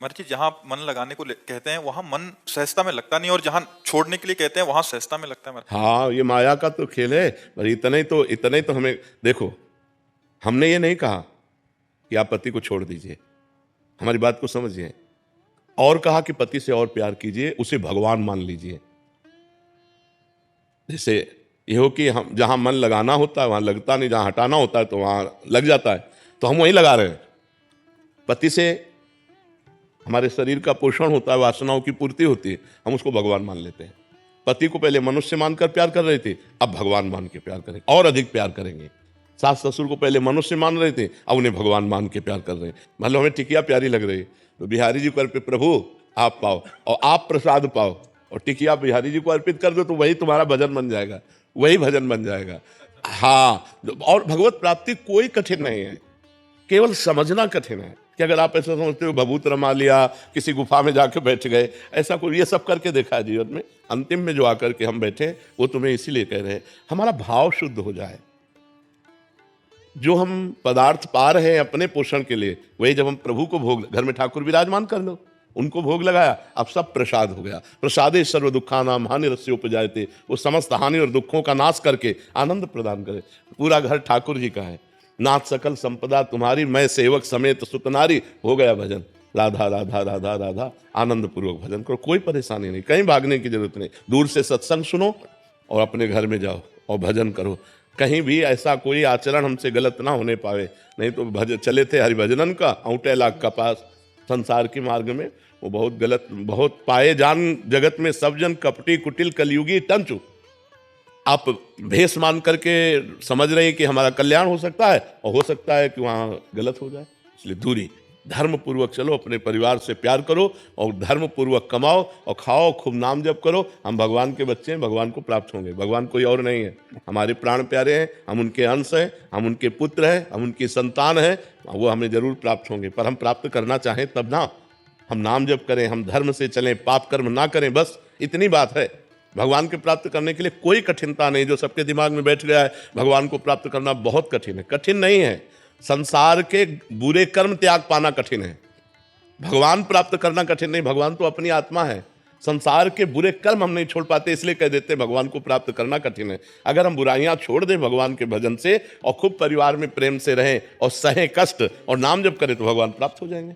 महाराज जी, जहाँ मन लगाने को कहते हैं वहां मन सहजता में लगता नहीं, और जहाँ छोड़ने के लिए कहते हैं वहां सहजता में लगता है महाराज। हाँ, ये माया का तो खेल है। पर इतने ही तो हमें देखो, हमने ये नहीं कहा कि आप पति को छोड़ दीजिए, हमारी बात को समझिए, और कहा कि पति से और प्यार कीजिए, उसे भगवान मान लीजिए। जैसे ये हो कि हम जहां मन लगाना होता है वहां लगता नहीं, जहां हटाना होता है तो वहां लग जाता है, तो हम वहीं लगा रहे हैं। पति से हमारे शरीर का पोषण होता है, वासनाओं की पूर्ति होती है, हम उसको भगवान मान लेते हैं। पति को पहले मनुष्य मानकर प्यार कर रहे थे, अब भगवान मान के प्यार करेंगे, और अधिक प्यार करेंगे। सास ससुर को पहले मनुष्य मान रहे थे, अब उन्हें भगवान मान के प्यार कर रहे हैं। मान लो हमें टिकिया प्यारी लग रही है, तो बिहारी जी को अर्पित, प्रभु आप पाओ और आप प्रसाद पाओ, और टिकिया बिहारी जी को अर्पित कर दो, तो वही तुम्हारा भजन बन जाएगा, वही भजन बन जाएगा। हाँ, और भगवत प्राप्ति कोई कठिन नहीं है, केवल समझना कठिन है। कि अगर आप ऐसा समझते हो भभूत रमा लिया, किसी गुफा में जाके बैठ गए, ऐसा कोई, ये सब करके देखा है जीवन में, अंतिम में जो आकर के हम बैठे, वो तुम्हें इसीलिए कह रहे हैं हमारा भाव शुद्ध हो जाए। जो हम पदार्थ पा रहे हैं अपने पोषण के लिए, वही जब हम प्रभु को भोग, घर में ठाकुर विराजमान कर लो, उनको भोग लगाया, अब सब प्रसाद हो गया। प्रसादे सर्व दुखानाम हानिरस्योपजायते, वो समस्त हानि और दुखों का नाश करके आनंद प्रदान करे। पूरा घर ठाकुर जी का है, नाथ सकल संपदा तुम्हारी, मैं सेवक समेत सुतनारी, हो गया भजन। राधा राधा राधा राधा, आनंद पूर्वक भजन करो, कोई परेशानी नहीं, कहीं भागने की जरूरत नहीं। दूर से सत्संग सुनो और अपने घर में जाओ और भजन करो। कहीं भी ऐसा कोई आचरण हमसे गलत ना होने पावे, नहीं तो भजन चले थे हरिभजनन का औटे लाख का पास, संसार के मार्ग में वो बहुत गलत, बहुत पाए जान जगत में सब जन कपटी कुटिल कलयुगी टंचु। आप भेष मान करके समझ रहे हैं कि हमारा कल्याण हो सकता है, और हो सकता है कि वहाँ गलत हो जाए, इसलिए दूरी। धर्म पूर्वक चलो, अपने परिवार से प्यार करो और धर्म पूर्वक कमाओ और खाओ, खूब नाम जप करो। हम भगवान के बच्चे हैं, भगवान को प्राप्त होंगे। भगवान कोई और नहीं है, हमारे प्राण प्यारे हैं, हम उनके अंश हैं, हम उनके पुत्र हैं, हम उनकी संतान हैं, वो हमें जरूर प्राप्त होंगे। पर हम प्राप्त करना चाहें तब ना, हम नाम जप करें, हम धर्म से चलें, पाप कर्म ना करें, बस इतनी बात है। भगवान के प्राप्त करने के लिए कोई कठिनता नहीं। जो सबके दिमाग में बैठ गया है भगवान को प्राप्त करना बहुत कठिन है, कठिन नहीं है। संसार के बुरे कर्म त्याग पाना कठिन है, भगवान प्राप्त करना कठिन नहीं। भगवान तो अपनी आत्मा है, संसार के बुरे कर्म हम नहीं छोड़ पाते, इसलिए कह देते भगवान को प्राप्त करना कठिन है। अगर हम बुराइयां छोड़ दें भगवान के भजन से और खूब परिवार में प्रेम से रहें और सहें कष्ट और नाम जप करें, तो भगवान प्राप्त हो जाएंगे।